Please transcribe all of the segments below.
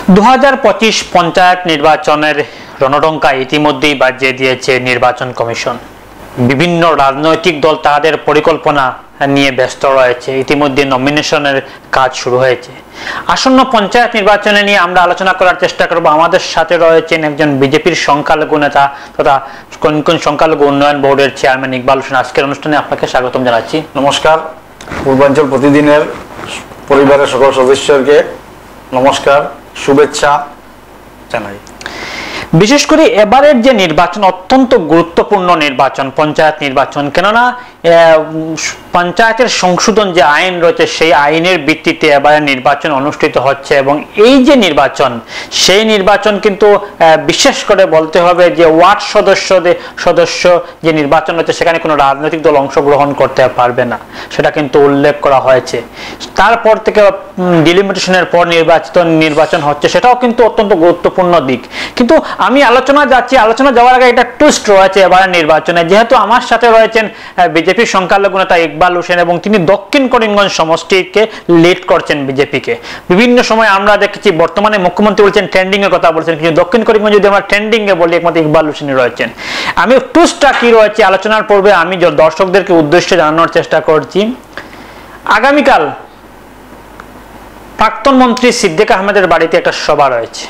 2025 পঞ্চায়েত নির্বাচনের রণডঙ্কা ইতিমধ্যেই বাজিয়ে দিয়েছে নির্বাচন কমিশন। বিভিন্ন রাজনৈতিক দল তাদের পরিকল্পনা নিয়ে ব্যস্ত রয়েছে। ইতিমধ্যে নমিনেশনের কাজ শুরু হয়েছে। আসন্ন পঞ্চায়েত নির্বাচনে নিয়ে আমরা আলোচনা করার চেষ্টা করব। আমাদের সাথে রয়েছেন একজন বিজেপির সংখ্যালঘু নেতা তথা কোন সংখ্যালঘু উন্নয়ন বোর্ডের চেয়ারম্যান ইকবাল হোসেন। আজকের অনুষ্ঠানে আপনাকে স্বাগতম জানাচ্ছি। নমস্কার। পূর্বাঞ্চল প্রতিদিনের পরিবারের সকল সদস্যকে নমস্কার, শুভেচ্ছা জানাই। বিশেষ করে এবারের যে নির্বাচন অত্যন্ত গুরুত্বপূর্ণ নির্বাচন, পঞ্চায়েত নির্বাচন। কেননা পঞ্চায়েতের সংশোধন যে আইন রয়েছে সেই আইনের ভিত্তিতে এবারে নির্বাচন অনুষ্ঠিত হচ্ছে এবং এই যে নির্বাচন সেই নির্বাচন কিন্তু বিশেষ করে বলতে হবে যে ওয়ার্ড সদস্য যে নির্বাচন হচ্ছে সেখানে কোনো রাজনৈতিক দল অংশগ্রহণ করতে পারবে না, সেটা কিন্তু উল্লেখ করা হয়েছে। তারপর থেকে ডিলিমিটেশনের পর নির্বাচন হচ্ছে, সেটাও কিন্তু অত্যন্ত গুরুত্বপূর্ণ দিক। কিন্তু আমি আলোচনা যাওয়ার আগে একটা টুইস্ট রয়েছে এবারের নির্বাচনে। যেহেতু আমার সাথে রয়েছেন বিজেপির সংখ্যালঘু নেতা ইকবাল হোসেন এবং তিনি দক্ষিণ করিমগঞ্জ সমষ্টিকে লিড করছেন বিজেপিকে। বিভিন্ন সময় আমরা দেখেছি, বর্তমানে মুখ্যমন্ত্রী বলছেন ট্রেন্ডিং এর কথা বলছেন, কিন্তু দক্ষিণ করিমগঞ্জ যদি আমরা ট্রেন্ডিং এ বলি একমাত্র ইকবাল হোসেনই রয়েছেন। আমি টুইস্টটা কি রয়েছে আলোচনার পূর্বে আমি দর্শকদেরকে উদ্দেশ্যে জানানোর চেষ্টা করছি। আগামীকাল প্রাক্তন মন্ত্রী সিদ্দিক আহমেদের বাড়িতে একটা সভা রয়েছে।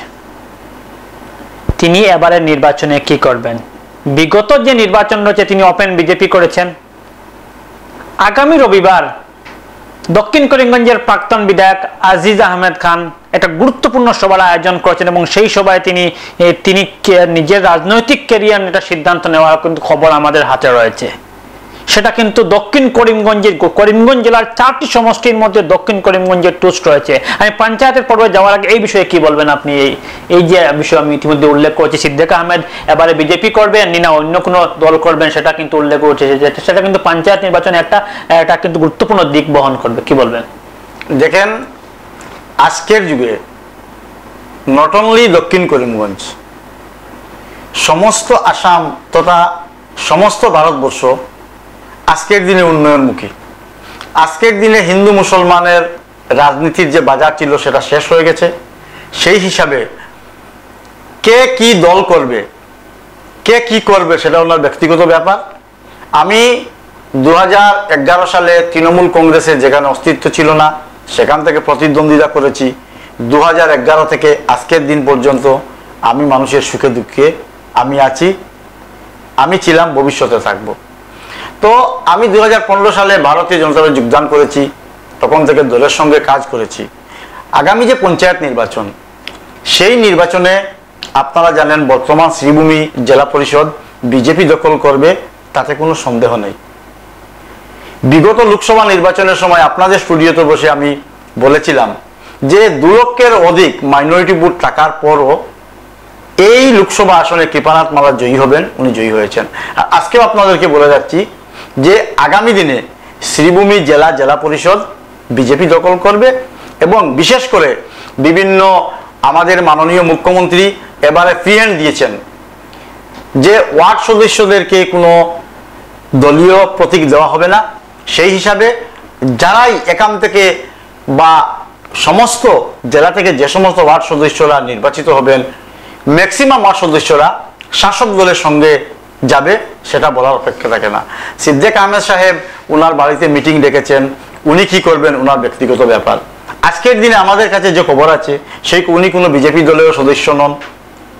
তিনি এবারের নির্বাচনে কি করবেন? বিগত যে নির্বাচন রয়েছে তিনি ওপেন বিজেপি করেছেন। আগামী রবিবার দক্ষিণ করিমগঞ্জের প্রাক্তন বিধায়ক আজিজ আহমেদ খান একটা গুরুত্বপূর্ণ সভার আয়োজন করেছেন এবং সেই সভায় তিনি নিজের রাজনৈতিক ক্যারিয়ার এটা সিদ্ধান্ত নেওয়ার কিন্তু খবর আমাদের হাতে রয়েছে। সেটা কিন্তু দক্ষিণ করিমগঞ্জ জেলার 4টি সমষ্টির মধ্যে দক্ষিণ করিমগঞ্জের টুস্ট রয়েছে। আমি পঞ্চায়েতের পর্বে যাওয়ার আগে এই বিষয়ে কি বলবেন আপনি? এই যে বিষয় আমি ইতিমধ্যে উল্লেখ করেছি, সিদ্দিক আহমেদ এবারে বিজেপি করবেন না অন্য কোনো দল করবেন সেটা কিন্তু উল্লেখ করেছে, সেটা কিন্তু পঞ্চায়েত নির্বাচনে একটা কিন্তু গুরুত্বপূর্ণ দিক বহন করবে। কি বলবেন? দেখেন, আজকের যুগে নট অনলি দক্ষিণ করিমগঞ্জ, সমস্ত আসাম তথা সমস্ত ভারতবর্ষ আজকের দিনে উন্নয়নমুখী। আজকের দিনে হিন্দু মুসলমানের রাজনীতির যে বাজার ছিল সেটা শেষ হয়ে গেছে। সেই হিসাবে কে কি দল করবে, কে কি করবে সেটা ওনার ব্যক্তিগত ব্যাপার। আমি 2011 সালে তৃণমূল কংগ্রেসের যেখানে অস্তিত্ব ছিল না সেখান থেকে প্রতিদ্বন্দ্বিতা করেছি। 2011 থেকে আজকের দিন পর্যন্ত আমি মানুষের সুখে দুঃখে আমি আছি, আমি ছিলাম, ভবিষ্যতে থাকবো। তো আমি 2015 সালে ভারতীয় জনতা পার্টিতে যোগদান করেছি, তখন থেকে দলের সঙ্গে কাজ করেছি। আগামী যে পঞ্চায়েত নির্বাচন সেই নির্বাচনে আপনারা জানেন বর্তমান শ্রীভূমি জেলা পরিষদ বিজেপি দখল করবে, তাতে কোনো সন্দেহ নেই। বিগত লোকসভা নির্বাচনের সময় আপনাদের স্টুডিওতে বসে আমি বলেছিলাম যে 2 লক্ষের অধিক মাইনরিটি ভোট থাকার পরও এই লোকসভা আসনে কৃপানাথ মালা জয়ী হবেন, উনি জয়ী হয়েছেন। আজকেও আপনাদেরকে বলে যাচ্ছি যে আগামী দিনে শ্রীভূমি জেলা পরিষদ বিজেপি দখল করবে এবং বিশেষ করে বিভিন্ন আমাদের মাননীয় মুখ্যমন্ত্রী এবারে ফ্রি হ্যান্ড দিয়েছেন যে ওয়ার্ড সদস্যদেরকে কোনো দলীয় প্রতীক দেওয়া হবে না। সেই হিসাবে যারাই এখান থেকে বা সমস্ত জেলা থেকে যে সমস্ত ওয়ার্ড সদস্যরা নির্বাচিত হবেন, ম্যাক্সিমাম ওয়ার্ড সদস্যরা শাসক দলের সঙ্গে যাবে, সেটা বলার অপেক্ষা থাকে না। সিদ্দিক আহমেদ সাহেব ওনার বাড়িতে মিটিং ডেকেছেন, উনি কি করবেন ওনার ব্যক্তিগত ব্যাপার। আজকের দিনে আমাদের কাছে যে খবর আছে সেই উনি কোনো বিজেপি দলের সদস্য নন,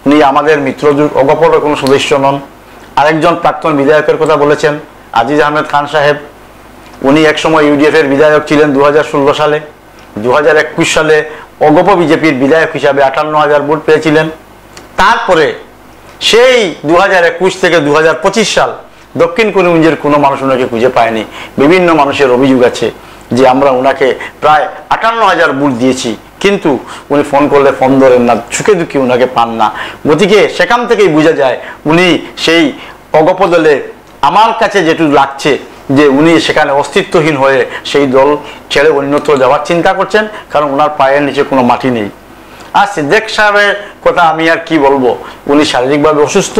উনি আমাদের মিত্রজোট অগপরের কোনো সদস্য নন। আরেকজন প্রাক্তন বিধায়কের কথা বলেছেন আজিজ আহমেদ খান সাহেব, উনি একসময় ইউডিএফ এর বিধায়ক ছিলেন 2016 সালে। 2021 সালে অগপ বিজেপির বিধায়ক হিসাবে 58,000 ভোট পেয়েছিলেন। তারপরে সেই 2021 থেকে 2025 সাল দক্ষিণ করিমগঞ্জের কোনো মানুষ ওনাকে খুঁজে পায়নি। বিভিন্ন মানুষের অভিযোগ আছে যে আমরা ওনাকে প্রায় 58,000 ভোট দিয়েছি, কিন্তু উনি ফোন করলে ফোন ধরেন না, সুখে দুঃখে ওনাকে পান না। গতিকে সেখান থেকেই বোঝা যায় উনি সেই অগপ দলে আমার কাছে যেটুকু লাগছে যে উনি সেখানে অস্তিত্বহীন হয়ে সেই দল ছেড়ে অন্যত্র যাওয়ার চিন্তা করছেন, কারণ ওনার পায়ের নিচে কোনো মাটি নেই। আর সিদ্দিক সাহেবের কথা আমি আর কি বলবো, উনি শারীরিকভাবে অসুস্থ,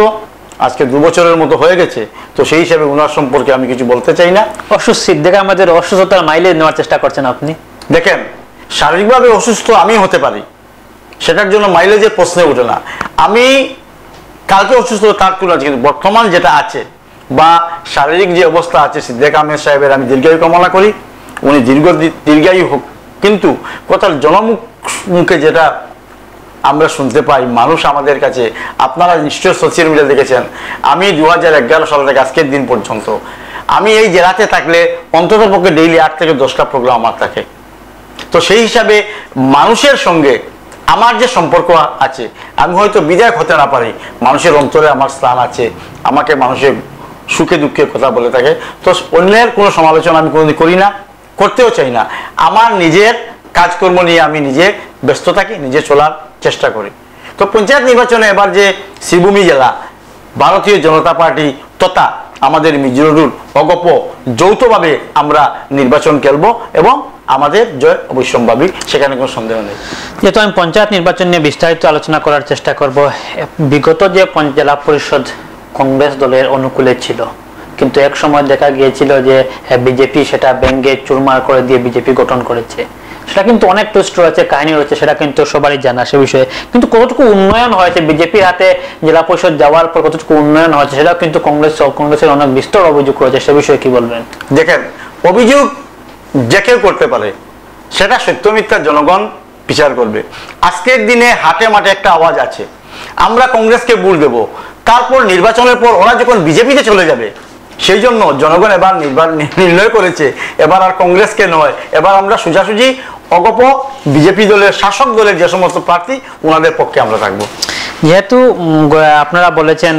আজকে 2 বছরের মতো হয়ে গেছে। তো সেই হিসাবে ওনার সম্পর্কে আমি কিছু বলতে চাই না। সিদ্দিক আমাদের অসুস্থতার মাইলেজ নেওয়ার চেষ্টা করছেন আপনি। দেখেন, শারীরিকভাবে অসুস্থ আমি হতে পারি, সেটার জন্য মাইলেজের প্রশ্নে ওঠে না। আমি কালকে অসুস্থ তার তুলনা, কিন্তু বর্তমান যেটা আছে বা শারীরিক যে অবস্থা আছে, সিদ্দিক আহমেদ সাহেবের আমি দীর্ঘায়ু কামনা করি, উনি দীর্ঘায়ু হোক। কিন্তু কথা জনমুখে যেটা আমরা শুনতে পাই, মানুষ আমাদের কাছে, আপনারা নিশ্চয়ই সোশ্যাল মিডিয়া দেখেছেন, আমি 2011 সাল থেকে আজকের দিন পর্যন্ত আমি এই জেলাতে থাকলে অন্তত পক্ষে ডেইলি 8 থেকে 10টা প্রোগ্রাম আমার থাকে। তো সেই হিসাবে মানুষের সঙ্গে আমার যে সম্পর্ক আছে, আমি হয়তো বিধায়ক হতে না পারি, মানুষের অন্তরে আমার স্থান আছে, আমাকে মানুষের সুখে দুঃখে কথা বলে থাকে। তো অন্যের কোনো সমালোচনা আমি কোনোদিন করি না, করতেও চাই না। আমার নিজের কাজকর্ম নিয়ে আমি নিজে ব্যস্ত থাকি, নিজে চলার চেষ্টা করি। তো পঞ্চায়েত নির্বাচনে এবার যে শ্রীভূমি জেলা ভারতীয় জনতা পার্টি তথা আমাদের মিজোরুর অগপ যৌথভাবে আমরা নির্বাচন খেলবো এবং আমাদের জয় অবশ্যম্ভাবী, সেখানে কোনো সন্দেহ নেই। যেহেতু আমি পঞ্চায়েত নির্বাচন নিয়ে বিস্তারিত আলোচনা করার চেষ্টা করব, বিগত যে জেলা পরিষদ কংগ্রেস দলের অনুকূলে ছিল, কিন্তু এক সময় দেখা গিয়েছিল যে বিজেপি সেটা ব্যঙ্গে চুরমার করে দিয়ে বিজেপি গঠন করেছে। সেটা কিন্তু অনেক টুইস্ট রয়েছে, কাহিনী রয়েছে, সেটা কিন্তু সবারই জানা সে বিষয়ে। কিন্তু কতটুকু উন্নয়ন হয়েছে বিজেপির হাতে জেলা পরিষদ যাওয়ার পর, কতটুকু উন্নয়ন হয়েছে, সেটাও কিন্তু কংগ্রেসের অনেক বিস্তর অভিযোগ রয়েছে। সে বিষয়ে কি বলবেন? দেখেন, অভিযোগ যে কেউ করতে পারে, সেটা সত্য মিথ্যা জনগণ বিচার করবে। আজকের দিনে হাটে মাঠে একটা আওয়াজ আছে, আমরা কংগ্রেসকে ভোট দেব, তারপর নির্বাচনের পর ওরা যখন বিজেপিতে চলে যাবে, সেই জন্য জনগণ এবার নির্ণয় করেছে এবার আর কংগ্রেসকে নয়, এবার আমরা সোজাসুজি অগপ বিজেপি দলের, শাসক দলের যে সমস্ত প্রার্থী, ওনাদের পক্ষে আমরা থাকবো। যেহেতু আপনারা বলেছেন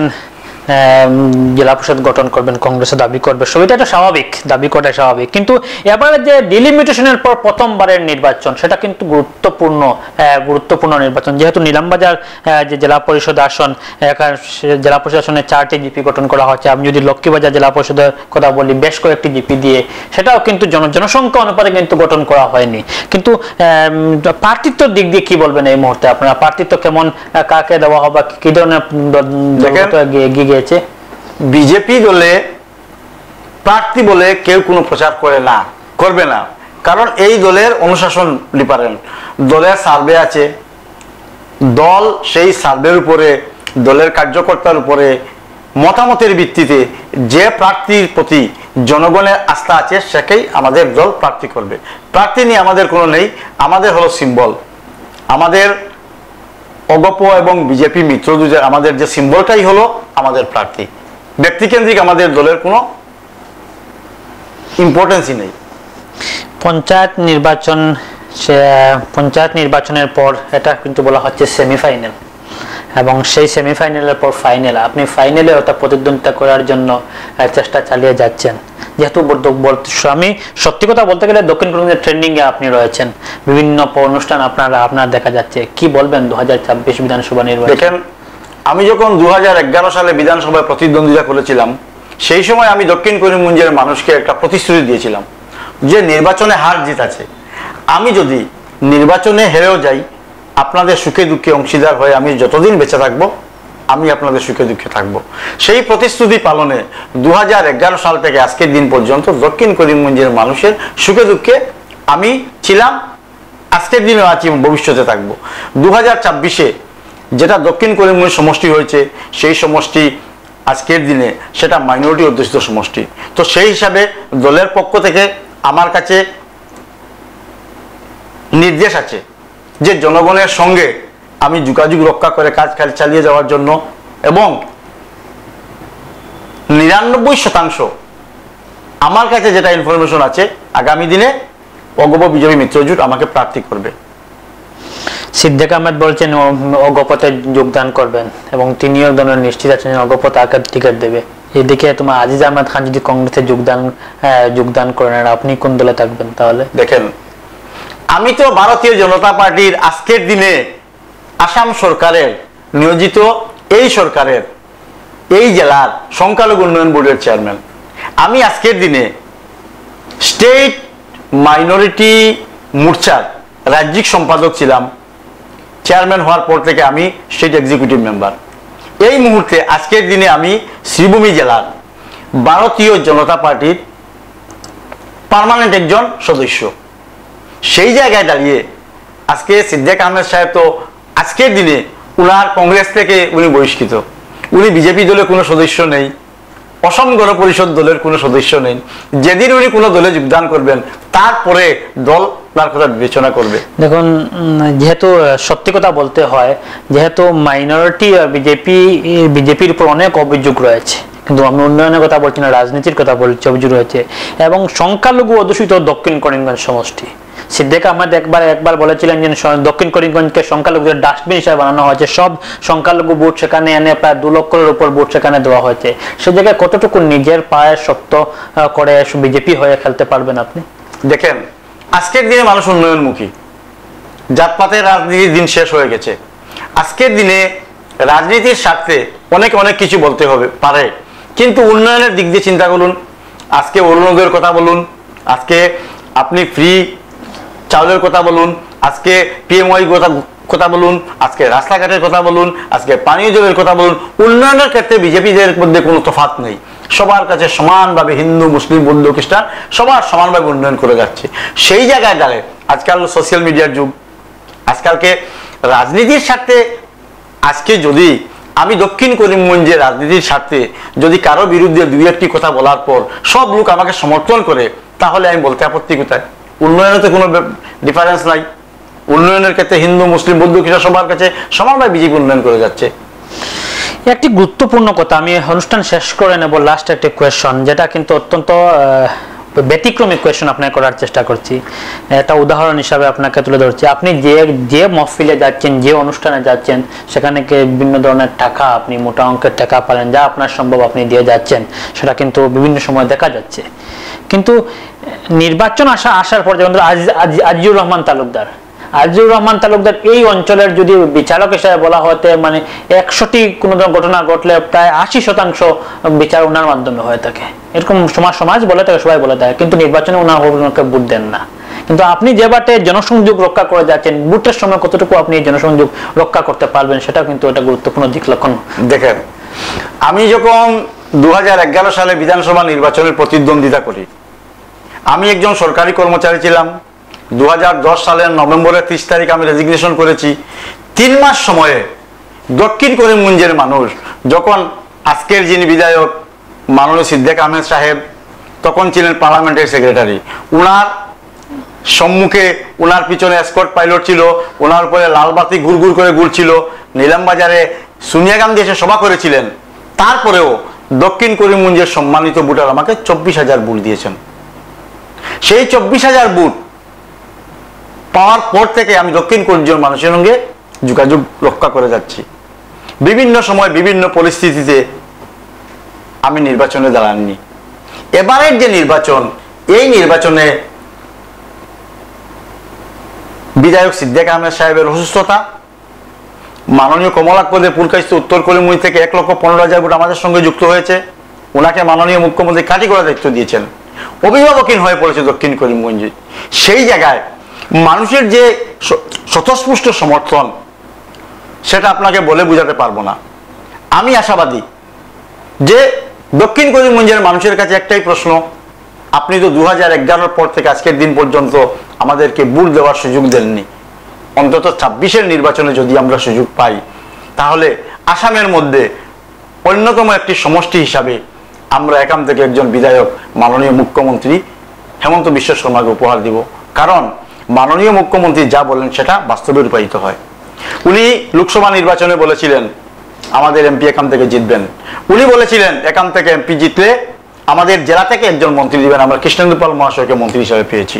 জেলা পরিষদ গঠন করবেন, কংগ্রেসে দাবি করবে, সবইটা একটা স্বাভাবিক, দাবি করাটা স্বাভাবিক। কিন্তু এবারে যে ডিলিমিটেশনের পর প্রথমবারের নির্বাচন, সেটা কিন্তু গুরুত্বপূর্ণ নির্বাচন। যেহেতু নিলামবাজার যে জেলা পরিষদ আসন, জেলা পরিষদ আসনে 4টি জিপি গঠন করা হচ্ছে। আমি যদি লক্ষ্মীবাজার জেলা পরিষদের কথা বলি, বেশ কয়েকটি জিপি দিয়ে, সেটাও কিন্তু জনসংখ্যা অনুপাতে কিন্তু গঠন করা হয়নি। কিন্তু প্রার্থিত্বর দিক দিয়ে কি বলবেন এই মুহূর্তে আপনারা? প্রার্থিত্ব কেমন, কাকে দেওয়া হবে, কি ধরনের এগিয়ে গিয়েছে? বিজেপি দলে প্রার্থী বলে কেউ কোনো প্রচার করবে না, কারণ এই দলের অনুশাসন ডিপার্টমেন্ট, দলের সার্ভে আছে, দল সেই সার্ভের উপরে, দলের কার্যকর্তার উপরে মতামতের ভিত্তিতে যে প্রার্থীর প্রতি জনগণের আস্থা আছে, সেকেই আমাদের দল প্রার্থী করবে। প্রার্থী নিয়ে আমাদের কোনো নেই, আমাদের হলো সিম্বল, আমাদের অগপ এবং বিজেপি মিত্রদের আমাদের যে সিম্বলটাই হলো আমাদের প্রার্থী। ব্যক্তিকেন্দ্রিক আমাদের দলের কোনো ইম্পর্টেন্সই নেই। পঞ্চায়েত নির্বাচনের পর এটা কিন্তু বলা হচ্ছে সেমিফাইনাল, এবং সেই সেমিফাইনালের পর ফাইনাল। আপনি ফাইনালে ওটা প্রতিদ্বন্দ্বিতা করার জন্য চেষ্টা চালিয়ে যাচ্ছেন। যেহেতু আমি সত্যি কথা বলতে গেলে দক্ষিণ কলকাতার ট্রেন্ডিং এ আপনি রয়েছেন, বিভিন্ন অনুষ্ঠান আপনার দেখা যাচ্ছে, কি বলবেন 2026 বিধানসভা নির্বাচন? দেখেন, আমি যখন 2011 সালে বিধানসভায় প্রতিদ্বন্দ্বিতা করেছিলাম, সেই সময় আমি দক্ষিণ করিমগঞ্জের মানুষকে একটা প্রতিশ্রুতি দিয়েছিলাম যে নির্বাচনে হার জিত আছে, আমি যদি নির্বাচনে হেরেও যাই, আপনাদের সুখে দুঃখে অংশীদার হয়ে আমি যতদিন বেঁচে থাকবো, আমি আপনাদের সুখে দুঃখে থাকবো। সেই প্রতিশ্রুতি পালনে 2011 সাল থেকে আজকের দিন পর্যন্ত দক্ষিণ করিমগঞ্জের মানুষের সুখে দুঃখে আমি ছিলাম, আজকের দিনেও আছি, ভবিষ্যতে থাকবো। 2026-এ যেটা দক্ষিণ করিমগঞ্জ সমষ্টি হয়েছে, সেই সমষ্টি আজকের দিনে সেটা মাইনরিটি অধ্যুষিত সমষ্টি। তো সেই হিসাবে দলের পক্ষ থেকে আমার কাছে নির্দেশ আছে যে জনগণের সঙ্গে আমি যোগাযোগ রক্ষা করে কাজ চালিয়ে যাওয়ার জন্য, এবং 99% আমার কাছে যেটা ইনফরমেশন আছে, আগামী দিনে অগপ বিজেপি মিত্রজোট আমাকে প্রার্থী করবে। সিদ্দিক আহমেদ বলছেন অগপতে যোগদান করবেন, এবং তিনিও দলের নিশ্চিত আছেন অগপ তাকে টিকিট দেবে। এদিকে তোমার আজিজ আহমেদ খান যদি কংগ্রেসে যোগদান করেন, আপনি কোন দলে থাকবেন তাহলে? দেখেন, আমি তো ভারতীয় জনতা পার্টির আজকের দিনে আসাম সরকারের নিয়োজিত, এই সরকারের এই জেলার সংখ্যালঘু উন্নয়ন বোর্ডের চেয়ারম্যান। আমি আজকের দিনে স্টেট মাইনরিটি মোর্চার রাজ্যিক সম্পাদক ছিলাম, চেয়ারম্যান হওয়ার পর থেকে আমি স্টেট এক্সিকিউটিভ মেম্বার। এই মুহূর্তে আজকের দিনে আমি শ্রীভূমি জেলার ভারতীয় জনতা পার্টির পার্মানেন্ট একজন সদস্য। সেই জায়গায় দাঁড়িয়ে আজকে সিদ্দিক আহমেদ সাহেব তো আজকের দিনে উনার কংগ্রেস থেকে উনি বহিষ্কৃত, উনি বিজেপি দলের কোনো সদস্য নেই, অসম গণ পরিষদ দলের কোনো সদস্য নেই। যেদিন উনি কোনো দলে যোগদান করবেন তারপরে দল তার কথা বিবেচনা করবে। দেখুন, যেহেতু সত্যি কথা বলতে হয়, যেহেতু মাইনরিটি বিজেপির উপর অনেক অভিযোগ রয়েছে, কিন্তু আমি উন্নয়নের কথা বলছি না, রাজনীতির কথা বলছি, অভিযোগ রয়েছে। এবং সংখ্যালঘু অধ্যুষিত দক্ষিণ করিমগঞ্জ সমষ্টি, সিদ্দিক আহমেদ একবার বলেছিলেন যে দক্ষিণ করিমগঞ্জকে সংখ্যালঘুদের ডাস্টবিন হিসেবে বানানো হয়েছে, সব সংখ্যালঘু ভোট সেখানে এনে প্রায় 2 লক্ষের উপর ভোট সেখানে দেওয়া হয়েছে। সে জায়গায় কতটুকু নিজের পায়ে শক্ত করে বিজেপি হয়ে খেলতে পারবেন আপনি? দেখেন, আজকের দিনে মানুষ উন্নয়নমুখী, জাতপাতের রাজনীতির দিন শেষ হয়ে গেছে। আজকের দিনে রাজনীতির স্বার্থে অনেক কিছু বলতে হবে পারে, কিন্তু উন্নয়নের দিক দিয়ে চিন্তা করুন। আজকে অরুণোদয়ের কথা বলুন, আজকে আপনি ফ্রি চাউলের কথা বলুন, আজকে পিএমওয়াই কথা বলুন, আজকে রাস্তাঘাটের কথা বলুন, আজকে পানীয় জলের কথা বলুন। উন্নয়নের ক্ষেত্রে বিজেপিদের মধ্যে কোনো তফাৎ নেই, সবার কাছে সমানভাবে হিন্দু মুসলিম বৌদ্ধ খ্রিস্টান সবার সমানভাবে উন্নয়ন করে যাচ্ছে। সেই জায়গায় দাঁড়িয়ে আজকাল সোশ্যাল মিডিয়ার যুগ, আজকালকে রাজনীতির স্বার্থে আজকে যদি আমি দক্ষিণ করিমগঞ্জের রাজনীতির স্বার্থে যদি কারো বিরুদ্ধে 2-1টি কথা বলার পর সব লোক আমাকে সমর্থন করে, তাহলে আমি বলতে আপত্তি কোথায়? উন্নয়নে তো কোনো ডিফারেন্স নাই। উন্নয়নের ক্ষেত্রে হিন্দু মুসলিম বৌদ্ধ খ্রিস্টান সবার কাছে সমানভাবে বিজেপি উন্নয়ন করে যাচ্ছে। একটি গুরুত্বপূর্ণ কথা, আমি অনুষ্ঠান শেষ করে নেব, লাস্ট একটি কোয়েশন, যেটা কিন্তু অত্যন্ত ব্যতিক্রমী কোয়েশন আপনাকে করার চেষ্টা করছি। একটা উদাহরণ হিসাবে আপনাকে তুলে ধরছি। আপনি যে মহফিলে যাচ্ছেন, যে অনুষ্ঠানে যাচ্ছেন, সেখানে বিভিন্ন ধরনের টাকা, আপনি মোটা অঙ্কের টাকা পালেন, যা আপনার সম্ভব আপনি দিয়ে যাচ্ছেন, সেটা কিন্তু বিভিন্ন সময় দেখা যাচ্ছে। কিন্তু নির্বাচন আসার পর যেমন আজিজুর রহমান তালুকদার এই অঞ্চলের যদি বিচারক হিসেবে বলা হতে, মানে 100টি কোনো ঘটনা ঘটলে প্রায় 80% বিচার ওনার মাধ্যমে হয়ে থাকে, এরকম সমাজ বলে থাকে, সবাই বলে থাকে, কিন্তু নির্বাচনে ওনাকে ভোট দেন না। কিন্তু আপনি যে বাটে জনসংযোগ রক্ষা করে যাচ্ছেন, ভোটের সময় কতটুকু আপনি জনসংযোগ রক্ষা করতে পারবেন, সেটা কিন্তু একটা গুরুত্বপূর্ণ দিক লক্ষণ। দেখেন, আমি যখন 2011 সালে বিধানসভা নির্বাচনের প্রতিদ্বন্দ্বিতা করি, আমি একজন সরকারি কর্মচারী ছিলাম। 2010 সালের নভেম্বরের 30 তারিখ আমি রেজিগনেশন করেছি। 3 মাস সময়ে দক্ষিণ করিমগঞ্জের মানুষ, যখন আজকের যিনি বিধায়ক মাননীয় সিদ্দিক আহমেদ সাহেব তখন ছিলেন পার্লামেন্টের সেক্রেটারি, উনার সম্মুখে উনার পিছনে এসকর্ট পাইলট ছিল, উনার উপরে লালবাতি ঘুরঘুর করে ঘুরছিল, নিলামবাজারে সোনিয়া গান্ধী এসে সভা করেছিলেন। তারপরেও দক্ষিণ করিমগঞ্জের সম্মানিত ভোটার আমাকে 24,000 ভোট দিয়েছেন। সেই 24,000 ভোট পাওয়ার পর থেকে আমি দক্ষিণ করিমগঞ্জের মানুষের সঙ্গে যোগাযোগ রক্ষা করে যাচ্ছি। বিভিন্ন সময় বিভিন্ন পরিস্থিতিতে আমি নির্বাচনে দাঁড়াননি। এবারের যে নির্বাচন, এই নির্বাচনে বিধায়ক সিদ্দিক আহমেদ সাহেবের অসুস্থতা, মাননীয় কমলাক্ষদের পুরকাইস্ত উত্তর করিমগঞ্জ থেকে 1,15,000 ভোট আমাদের সঙ্গে যুক্ত হয়েছে। ওনাকে মাননীয় মুখ্যমন্ত্রী কাটি করার দায়িত্ব দিয়েছেন, অভিভাবকহীন হয়ে পড়েছে দক্ষিণ করিমগঞ্জে। সেই জায়গায় মানুষের যে স্বতঃস্ফূর্ত সমর্থন, সেটা আপনাকে বলে বোঝাতে পারবো না। আমি আশাবাদী যে দক্ষিণ করিমগঞ্জের মানুষের কাছে একটাই প্রশ্ন, আপনি তো 2011 পর থেকে আজকের দিন পর্যন্ত আমাদেরকে ভোট দেওয়ার সুযোগ দেননি। অন্তত 26-এর নির্বাচনে যদি আমরা সুযোগ পাই, তাহলে আসামের মধ্যে অন্যতম একটি সমষ্টি হিসাবে আমরা এখান থেকে একজন বিধায়ক মাননীয় মুখ্যমন্ত্রী হেমন্ত বিশ্ব শর্মাকে উপহার দিব। কারণ মাননীয় মুখ্যমন্ত্রী যা বলেন সেটা বাস্তবে রূপায়িত হয়। উনি লোকসভা নির্বাচনে বলেছিলেন আমাদের এমপি এখান থেকে জিতবেন। উনি বলেছিলেন এখান থেকে এমপি জিতলে আমাদের জেলা থেকে একজন মন্ত্রী দিবেন। আমরা কৃষ্ণেন্দু পাল মহাশয়কে মন্ত্রী হিসাবে পেয়েছি।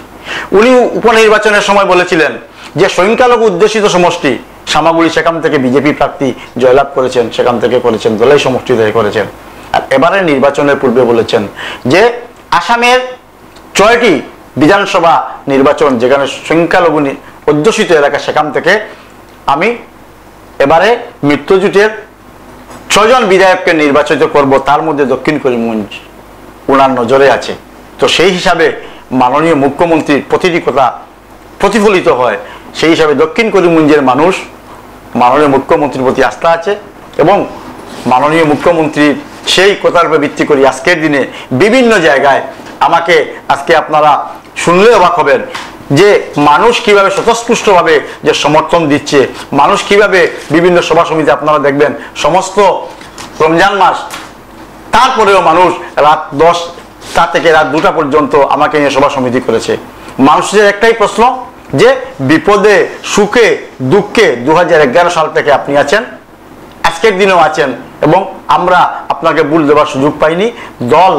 উনি উপনির্বাচনের সময় বলেছিলেন যে সংখ্যালঘু উদ্দেশিত সমষ্টি সামাগুড়ি, সেখান থেকে বিজেপি প্রার্থী জয়লাভ করেছেন, সেখান থেকে করেছেন, দলাই সমষ্টি থেকে করেছেন। আর এবারের নির্বাচনের পূর্বে বলেছেন যে আসামের 6টি বিধানসভা নির্বাচন যেখানে সংখ্যালঘু অধ্যুষিত এলাকা, সেখান থেকে আমি এবারে মিত্রজোটের 6 জন বিধায়ককে নির্বাচিত করব, তার মধ্যে দক্ষিণ করিমগঞ্জ ওনার নজরে আছে। তো সেই হিসাবে মাননীয় মুখ্যমন্ত্রীর প্রতিটি কথা প্রতিফলিত হয়। সেই হিসাবে দক্ষিণ করিমগঞ্জের মানুষ মাননীয় মুখ্যমন্ত্রীর প্রতি আস্থা আছে এবং মাননীয় মুখ্যমন্ত্রীর সেই কথার উপর ভিত্তি করি আজকের দিনে বিভিন্ন জায়গায় আমাকে, আজকে আপনারা শুনলে অবাক হবেন, যে মানুষ কিভাবে স্বতঃস্ফূর্তভাবে যে সমর্থন দিচ্ছে, মানুষ কিভাবে বিভিন্ন সভা সমিতি আপনারা দেখবেন সমস্ত রমজান মাস, তারপরেও মানুষ রাত 10টা থেকে রাত 2টা পর্যন্ত আমাকে নিয়ে সভা সমিতি করেছে। মানুষের একটাই প্রশ্ন যে বিপদে সুখে দুঃখে 2011 সাল থেকে আপনি আছেন, আজকের দিনেও আছেন, এবং আমরা আপনাকে ভুল দেওয়ার সুযোগ পাইনি। দল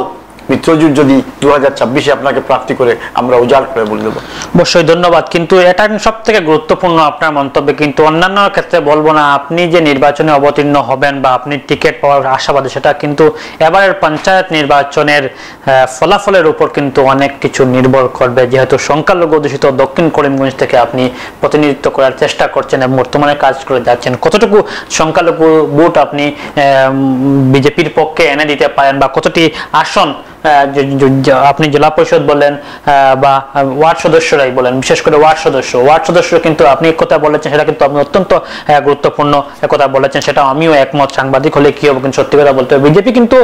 মিত্রজোট যদি 2026-এ আপনাকে প্রার্থী করে আমরা উজাড় করে বলে দেবো। অবশ্যই ধন্যবাদ। কিন্তু এটা সব থেকে গুরুত্বপূর্ণ আপনার মন্তব্য, কিন্তু অন্যান্য ক্ষেত্রে বলবো না। আপনি যে নির্বাচনে অবতীর্ণ হবেন বা আপনি টিকিট পাওয়ার আশাবাদী, সেটা কিন্তু এবারের পঞ্চায়েত নির্বাচনের ফলাফলের উপর কিন্তু অনেক কিছু নির্ভর করবে, যেহেতু সংখ্যালঘু অধ্যুষিত দক্ষিণ করিমগঞ্জ থেকে আপনি প্রতিনিধিত্ব করার চেষ্টা করছেন এবং বর্তমানে কাজ করে যাচ্ছেন। কতটুকু সংখ্যালঘু ভোট আপনি বিজেপির পক্ষে এনে দিতে পারেন, বা কতটি আসন আপনি জেলা পরিষদ বলেন বা ওয়ার্ড সদস্যরাই বলেন, বিশেষ করে ওয়ার্ড সদস্য কিন্তু আপনি কথা বলেছেন, সেটা কিন্তু আপনি অত্যন্ত গুরুত্বপূর্ণ কথা বলেছেন, সেটা আমিও একমত। সাংবাদিক হলে কি হবে, কিন্তু সত্যি কথা বলতে হবে, বিজেপি কিন্তু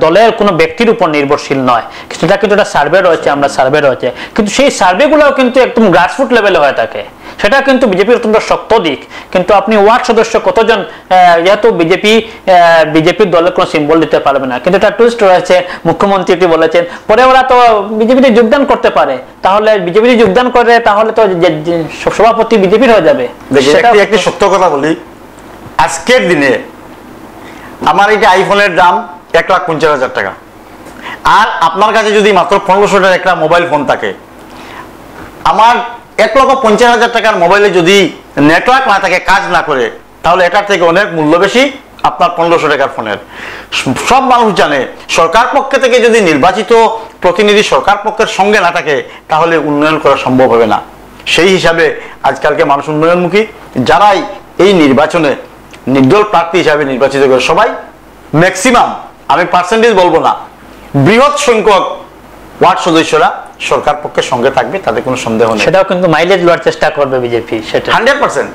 দলের কোনো ব্যক্তির উপর নির্ভরশীল নয়। সেটা কিন্তু একটা সার্ভে রয়েছে, আমরা সার্ভে রয়েছে, কিন্তু সেই সার্ভেগুলোও কিন্তু একদম গ্রাসরুট লেভেলে হয়ে থাকে। সেটা কিন্তু বিজেপির অত্যন্ত শক্ত দিক। কিন্তু আপনি ওয়ার্ড সদস্য কতজন, যেহেতু বিজেপির দলের কোনো সিম্বল দিতে পারবে না, কিন্তু একটা টুইস্ট রয়েছে, মুখ্যমন্ত্রী এটি বলেছেন, পরে ওরা তো বিজেপিতে যোগদান করতে পারে, তাহলে বিজেপিতে যোগদান করে তাহলে তো সভাপতি বিজেপির হয়ে যাবে। একটি সত্য কথা বলি, আজকের দিনে আমার এই আইফোনের দাম 1,50,000 টাকা, আর আপনার কাছে যদি মাত্র 1500 টাকার একটা মোবাইল ফোন থাকে, আমার 1,50,000 টাকার মোবাইলে যদি নেটওয়ার্ক না থাকে, কাজ না করে, তাহলে এটার থেকে অনেক মূল্য বেশি আপনার 1500 টাকার ফোনের। সব মানুষ জানে সরকার পক্ষ থেকে যদি নির্বাচিত প্রতিনিধি সরকার পক্ষের সঙ্গে না থাকে, তাহলে উন্নয়ন করা সম্ভব হবে না। সেই হিসাবে আজকালকে মানুষ উন্নয়নমুখী। যারাই এই নির্বাচনে নির্দল প্রার্থী হিসাবে নির্বাচিত করে, সবাই ম্যাক্সিমাম, আমি পার্সেন্টেজ বলবো না, বৃহৎ সংখ্যক ওয়ার্ড সদস্যরা সরকার পক্ষের সঙ্গে থাকবে, তাদের কোনো সন্দেহ নেই। সেটাও কিন্তু মাইলেজ লওয়ার চেষ্টা করবে বিজেপি, সেটা 100%।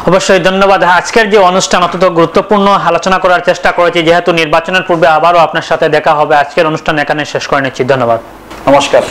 অবশ্যই ধন্যবাদ। আজকের যে অনুষ্ঠান অত্যন্ত গুরুত্বপূর্ণ আলোচনা করার চেষ্টা করেছি, যেহেতু নির্বাচনের পূর্বে আবারও আপনার সাথে দেখা হবে। আজকের অনুষ্ঠান এখানে শেষ করে নিচ্ছি। ধন্যবাদ, নমস্কার।